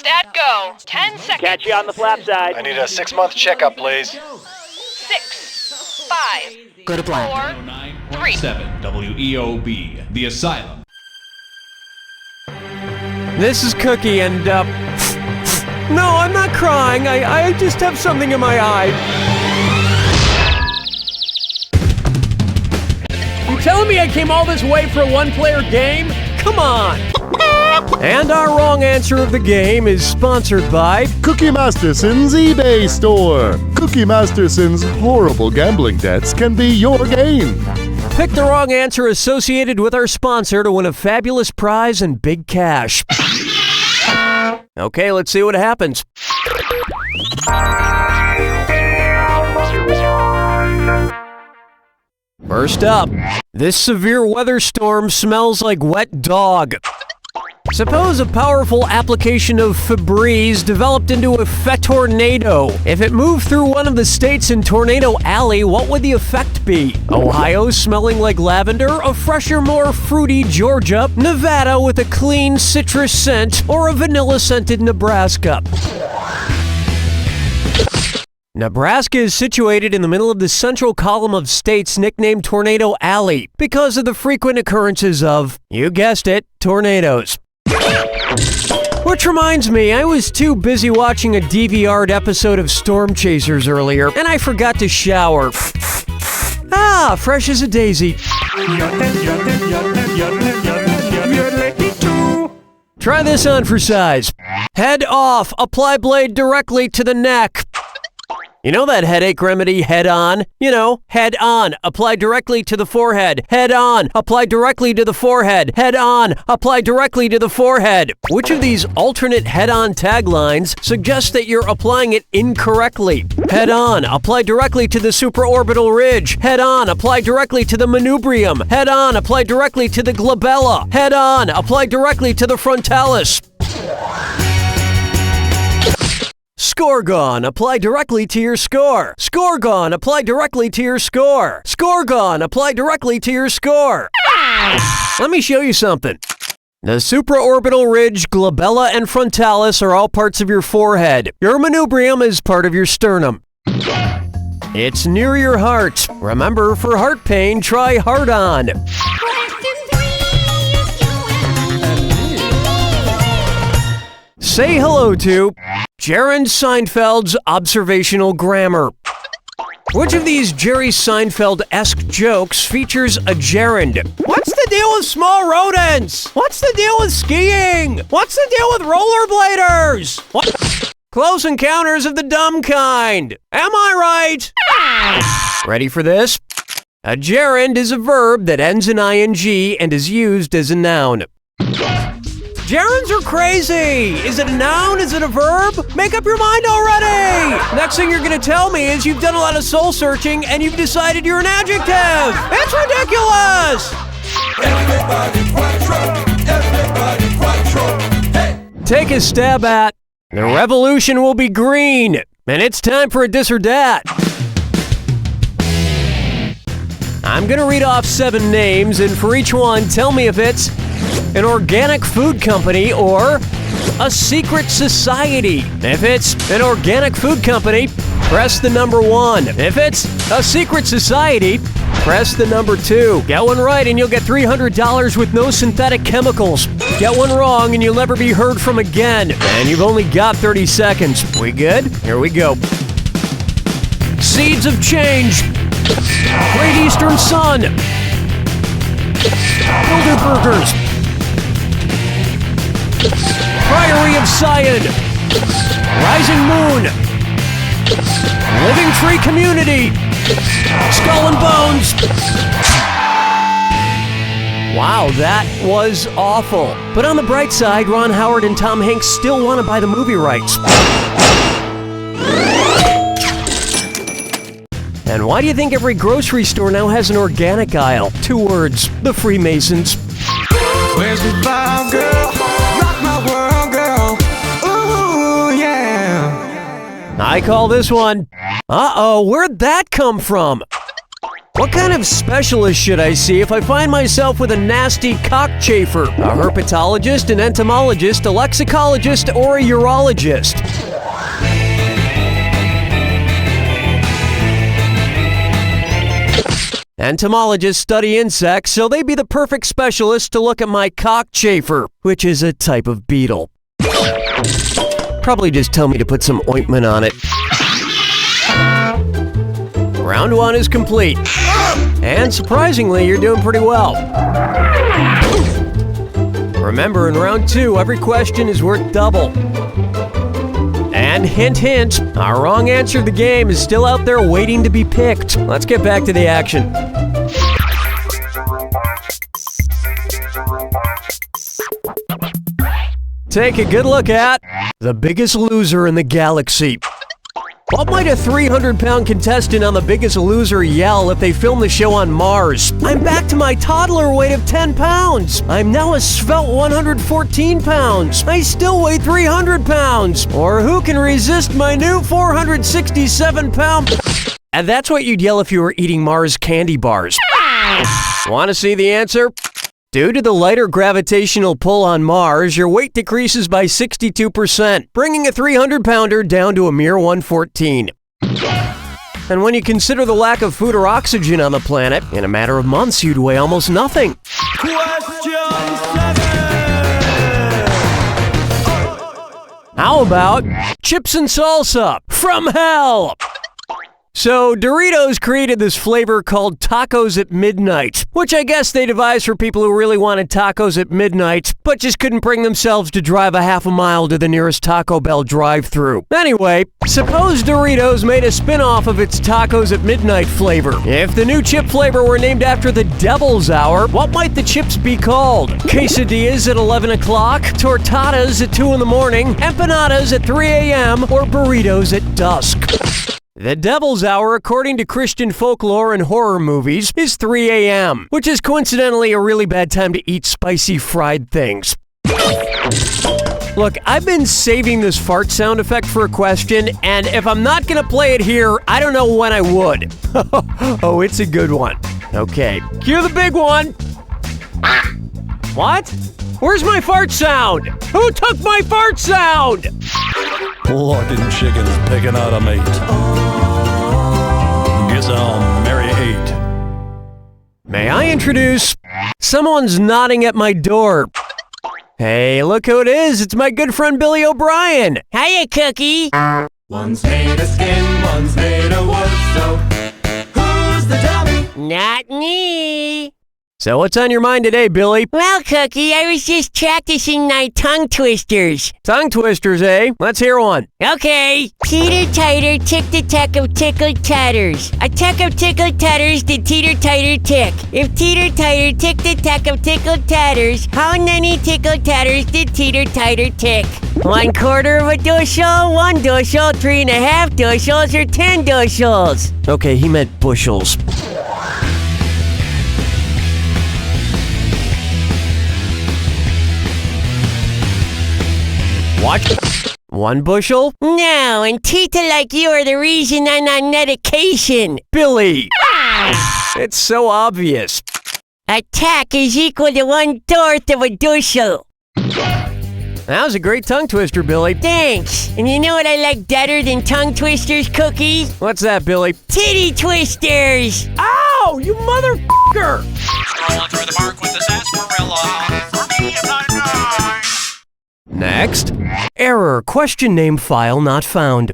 Stat go. 10 seconds. Catch you on the flap side. I need a 6-month checkup, please. 6, 5, Go to black. 4, 3. 7 WEOB, The Asylum. This is Cookie, and, no, I'm not crying. I just have something in my eye. You telling me I came all this way for a one-player game? Come on! And our wrong answer of the game is sponsored by Cookie Masterson's eBay store. Cookie Masterson's horrible gambling debts can be your gain. Pick the wrong answer associated with our sponsor to win a fabulous prize and big cash. Okay, let's see what happens. First up, this severe weather storm smells like wet dog. Suppose a powerful application of Febreze developed into a Fetornado. If it moved through one of the states in Tornado Alley, what would the effect be? Ohio smelling like lavender, a fresher, more fruity Georgia, Nevada with a clean citrus scent, or a vanilla-scented Nebraska? Nebraska is situated in the middle of the central column of states nicknamed Tornado Alley because of the frequent occurrences of, you guessed it, tornadoes. Which reminds me, I was too busy watching a DVR'd episode of Storm Chasers earlier, and I forgot to shower. Ah, fresh as a daisy. Try this on for size. Head off, apply blade directly to the neck. You know that headache remedy, Head On? You know, Head On, apply directly to the forehead. Head On, apply directly to the forehead. Head On, apply directly to the forehead. Which of these alternate Head On taglines suggests that you're applying it incorrectly? Head On, apply directly to the supraorbital ridge. Head On, apply directly to the manubrium. Head On, apply directly to the glabella. Head On, apply directly to the frontalis. Scorgon, apply directly to your score. Scorgon, apply directly to your score. Scorgon, apply directly to your score. Let me show you something. The supraorbital ridge, glabella, and frontalis are all parts of your forehead. Your manubrium is part of your sternum. It's near your heart. Remember, for heart pain, try Heart On. Say hello to Jerry Seinfeld's observational grammar. Which of these Jerry Seinfeld-esque jokes features a gerund? What's the deal with small rodents? What's the deal with skiing? What's the deal with rollerbladers? What? Close Encounters of the Dumb Kind. Am I right? Ready for this? A gerund is a verb that ends in ing and is used as a noun. Gerunds are crazy! Is it a noun? Is it a verb? Make up your mind already! Next thing you're gonna tell me is you've done a lot of soul searching and you've decided you're an adjective! It's ridiculous! Everybody quattro! Hey! Take a stab at the revolution will be green, and it's time for a dis or dat. I'm gonna read off 7 names, and for each one, tell me if it's an organic food company or a secret society. If it's an organic food company, press the number 1. If it's a secret society, press the number 2. Get one right and you'll get $300 with no synthetic chemicals. Get one wrong and you'll never be heard from again. And you've only got 30 seconds. We good? Here we go. Seeds of Change. Great Eastern Sun. Bilderbergers. Priory of Sion. Rising Moon. Living Tree Community. Skull and Bones. Wow, that was awful. But on the bright side, Ron Howard and Tom Hanks still want to buy the movie rights. And why do you think every grocery store now has an organic aisle? 2 words, the Freemasons. Where's the vibe, girl? Rock my world, girl. Ooh, yeah. I call this one, uh-oh, where'd that come from? What kind of specialist should I see if I find myself with a nasty cockchafer? A herpetologist, an entomologist, a lexicologist, or a urologist? Entomologists study insects, so they'd be the perfect specialists to look at my cockchafer, which is a type of beetle. Probably just tell me to put some ointment on it. Round 1 is complete. And surprisingly, you're doing pretty well. Remember, in round 2, every question is worth double. And hint, hint, our wrong answer to the game is still out there waiting to be picked. Let's get back to the action. Take a good look at the Biggest Loser in the Galaxy. What might a 300-pound contestant on The Biggest Loser yell if they film the show on Mars? I'm back to my toddler weight of 10 pounds. I'm now a svelte 114 pounds. I still weigh 300 pounds. Or who can resist my new 467 pound... And that's what you'd yell if you were eating Mars candy bars. Want to see the answer? Due to the lighter gravitational pull on Mars, your weight decreases by 62%, bringing a 300-pounder down to a mere 114. And when you consider the lack of food or oxygen on the planet, in a matter of months you'd weigh almost nothing. How about chips and salsa from hell? So, Doritos created this flavor called tacos at midnight, which I guess they devised for people who really wanted tacos at midnight, but just couldn't bring themselves to drive a half a mile to the nearest Taco Bell drive-thru. Anyway, suppose Doritos made a spin-off of its tacos at midnight flavor. If the new chip flavor were named after the Devil's Hour, what might the chips be called? Quesadillas at 11 o'clock, tortadas at 2 in the morning, empanadas at 3 a.m., or burritos at dusk? The Devil's Hour, according to Christian folklore and horror movies, is 3 a.m., which is coincidentally a really bad time to eat spicy fried things. Look, I've been saving this fart sound effect for a question, and if I'm not gonna play it here, I don't know when I would. Oh, it's a good one. Okay, cue the big one. What? Where's my fart sound? Who took my fart sound? Look, them chickens picking out a mate. Guess I'll marry 8. May I introduce... Someone's knocking at my door. Hey, look who it is. It's my good friend Billy O'Brien. Hiya, Cookie. One's made of skin, one's made of wood, so who's the dummy? Not me. So what's on your mind today, Billy? Well, Cookie, I was just practicing my tongue twisters. Tongue twisters, eh? Let's hear one. Okay. Teeter-titer, tick-the-tack of tickle-tatters. A tack of tickle-tatters, the teeter-titer tick. If teeter-titer, tick-the-tack of tickle-tatters, how many tickle-tatters did teeter-titer tick? 1/4 of a bushel, 1 bushel, 3.5 bushels, or 10 bushels? Okay, he meant bushels. What? 1 bushel? No, and teeth like you are the reason I'm on medication. Billy! It's so obvious. A tack is equal to 1/4 of a bushel. That was a great tongue twister, Billy. Thanks. And you know what I like better than tongue twisters, Cookie? What's that, Billy? Titty twisters! Ow! You motherfucker! Strolling through the park with the sarsaparilla. For me, if I die. Next. Error. Question name file not found.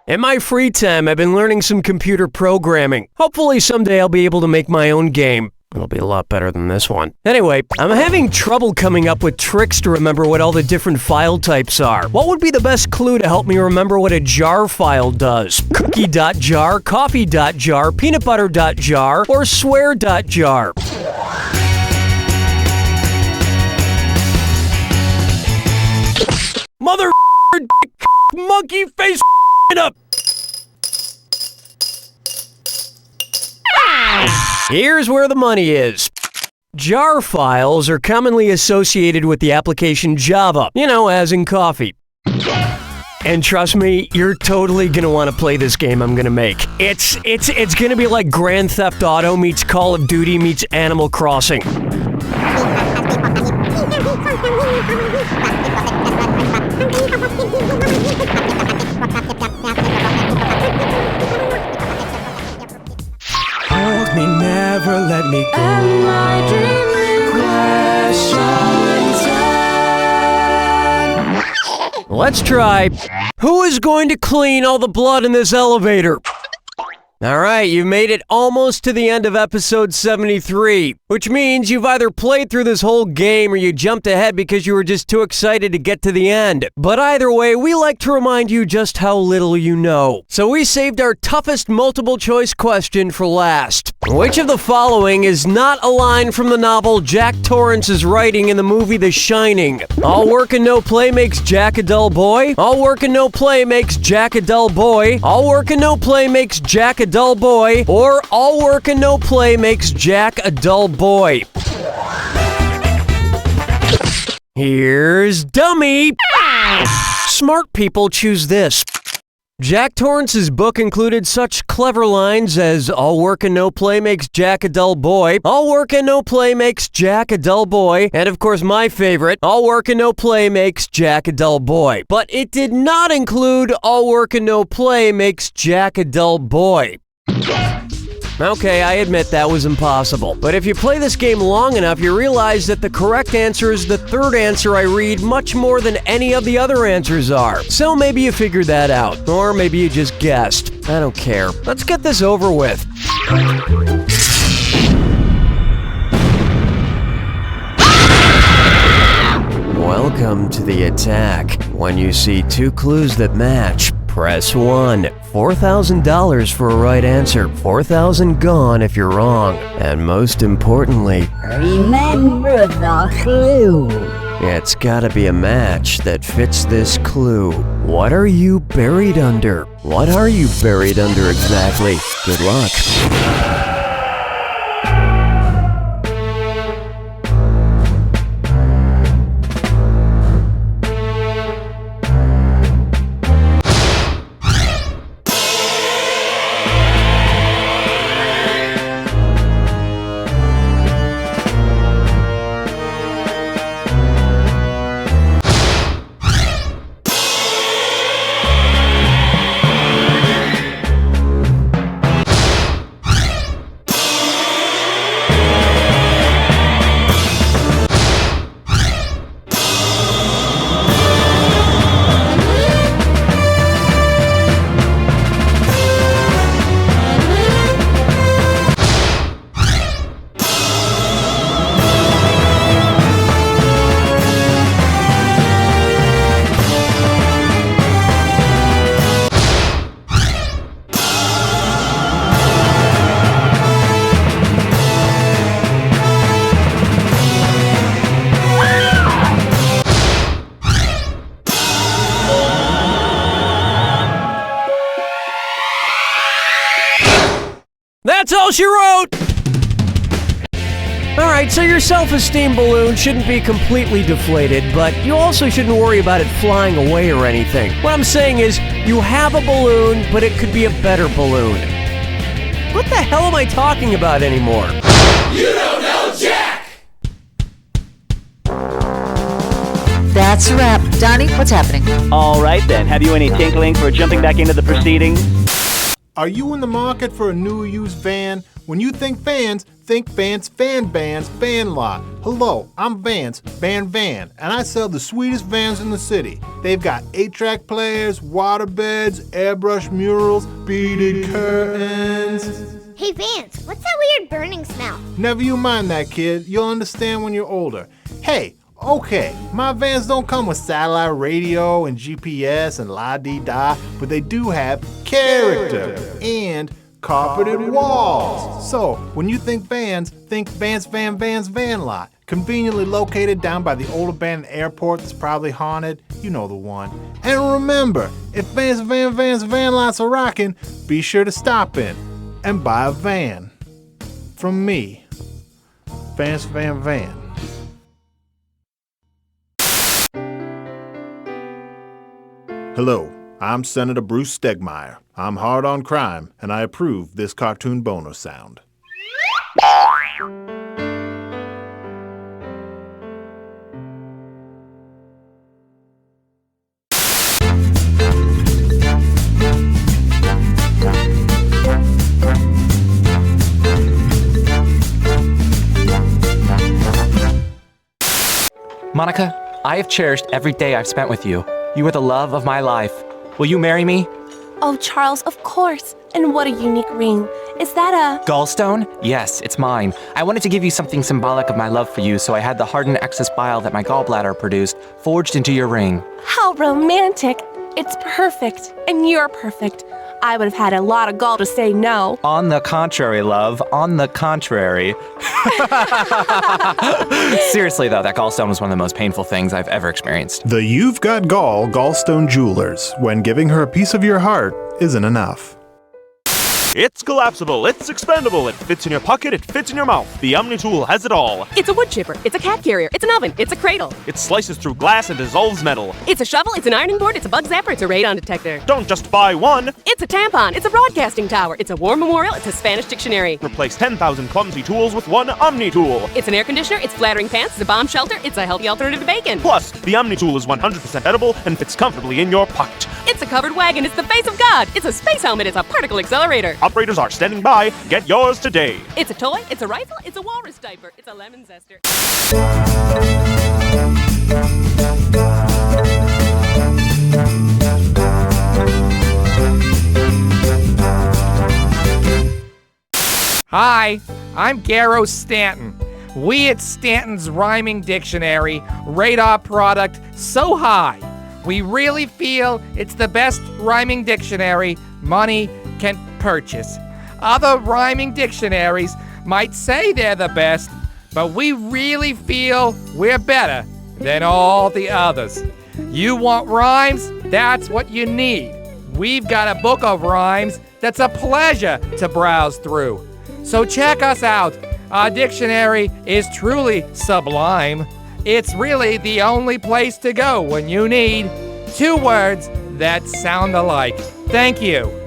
In my free time, I've been learning some computer programming. Hopefully someday I'll be able to make my own game. It'll be a lot better than this one. Anyway, I'm having trouble coming up with tricks to remember what all the different file types are. What would be the best clue to help me remember what a jar file does? Cookie.jar, coffee.jar, peanut butter.jar, or swear.jar? Mother monkey face up. Here's where the money is. Jar files are commonly associated with the application Java, you know, as in coffee. And trust me, you're totally gonna want to play this game I'm gonna make. It's gonna be like Grand Theft Auto meets Call of Duty meets Animal Crossing. Hold me, never let me go. Am I dreaming? Question time. Let's try. Who is going to clean all the blood in this elevator? All right, you've made it almost to the end of episode 73, which means you've either played through this whole game or you jumped ahead because you were just too excited to get to the end. But either way, we like to remind you just how little you know. So we saved our toughest multiple choice question for last. Which of the following is not a line from the novel Jack Torrance is writing in the movie The Shining? All work and no play makes Jack a dull boy. All work and no play makes Jack a dull boy. All work and no play makes Jack a dull boy. Or all work and no play makes Jack a dull boy. Here's dummy. Smart people choose this. Jack Torrance's book included such clever lines as all work and no play makes Jack a dull boy, all work and no play makes Jack a dull boy, and of course my favorite, all work and no play makes Jack a dull boy. But it did not include all work and no play makes Jack a dull boy. Okay, I admit that was impossible. But if you play this game long enough, you realize that the correct answer is the third answer I read much more than any of the other answers are. So maybe you figured that out. Or maybe you just guessed. I don't care. Let's get this over with. Welcome to the attack. When you see two clues that match, press 1. $4,000 for a right answer. $4,000 gone if you're wrong. And most importantly, remember the clue. It's gotta be a match that fits this clue. What are you buried under? What are you buried under exactly? Good luck. That's all she wrote! Alright, so your self-esteem balloon shouldn't be completely deflated, but you also shouldn't worry about it flying away or anything. What I'm saying is, you have a balloon, but it could be a better balloon. What the hell am I talking about anymore? You don't know Jack! That's a wrap. Donnie, what's happening? All right then, have you any tinkling for jumping back into the proceedings? Are you in the market for a new or used van? When you think Vans Fan Bands Van Lot. Hello, I'm Vance, Van, and I sell the sweetest vans in the city. They've got 8-track players, water beds, airbrush murals, beaded curtains. Hey Vance, what's that weird burning smell? Never you mind that, kid. You'll understand when you're older. Hey, okay, my vans don't come with satellite radio and GPS and la-dee-da, but they do have character and carpeted walls. So, when you think Vans Van Lot. Conveniently located down by the old abandoned airport that's probably haunted. You know the one. And remember, if Vans Van Lots are rocking, be sure to stop in and buy a van. From me, Vance Van. Hello, I'm Senator Bruce Stegmeyer. I'm hard on crime, and I approve this cartoon boner sound. Monica, I have cherished every day I've spent with you. You are the love of my life. Will you marry me? Oh, Charles, of course. And what a unique ring. Is that a... Gallstone? Yes, it's mine. I wanted to give you something symbolic of my love for you, so I had the hardened excess bile that my gallbladder produced forged into your ring. How romantic. It's perfect. And you're perfect. I would have had a lot of gall to say no. On the contrary, love. On the contrary. Seriously, though, that gallstone was one of the most painful things I've ever experienced. The You've Got Gall Gallstone Jewelers. When giving her a piece of your heart isn't enough. It's collapsible, it's expandable, it fits in your pocket, it fits in your mouth. The Omni Tool has it all. It's a wood chipper, it's a cat carrier, it's an oven, it's a cradle. It slices through glass and dissolves metal. It's a shovel, it's an ironing board, it's a bug zapper, it's a radon detector. Don't just buy one. It's a tampon, it's a broadcasting tower, it's a war memorial, it's a Spanish dictionary. Replace 10,000 clumsy tools with one Omni Tool. It's an air conditioner, it's flattering pants, it's a bomb shelter, it's a healthy alternative to bacon. Plus, the Omni Tool is 100% edible and fits comfortably in your pocket. It's a covered wagon, it's the face of God, it's a space helmet, it's a particle accelerator. Operators are standing by. Get yours today. It's a toy, it's a rifle, it's a walrus diaper, it's a lemon zester. Hi, I'm Garrow Stanton. We at Stanton's Rhyming Dictionary rate our product so high. We really feel it's the best rhyming dictionary money can purchase. Other rhyming dictionaries might say they're the best, but we really feel we're better than all the others. You want rhymes? That's what you need. We've got a book of rhymes that's a pleasure to browse through. So check us out. Our dictionary is truly sublime. It's really the only place to go when you need two words that sound alike. Thank you.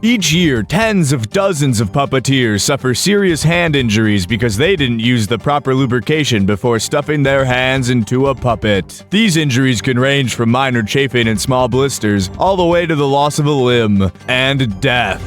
Each year, tens of dozens of puppeteers suffer serious hand injuries because they didn't use the proper lubrication before stuffing their hands into a puppet. These injuries can range from minor chafing and small blisters, all the way to the loss of a limb and death.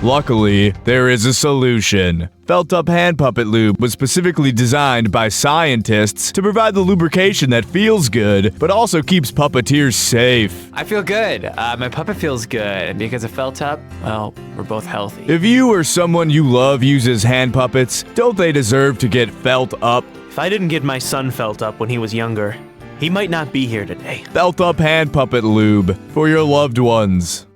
Luckily, there is a solution. Felt-up hand puppet lube was specifically designed by scientists to provide the lubrication that feels good, but also keeps puppeteers safe. I feel good. My puppet feels good. And because of felt up, well, we're both healthy. If you or someone you love uses hand puppets, don't they deserve to get felt up? If I didn't get my son felt up when he was younger, he might not be here today. Felt-up hand puppet lube for your loved ones.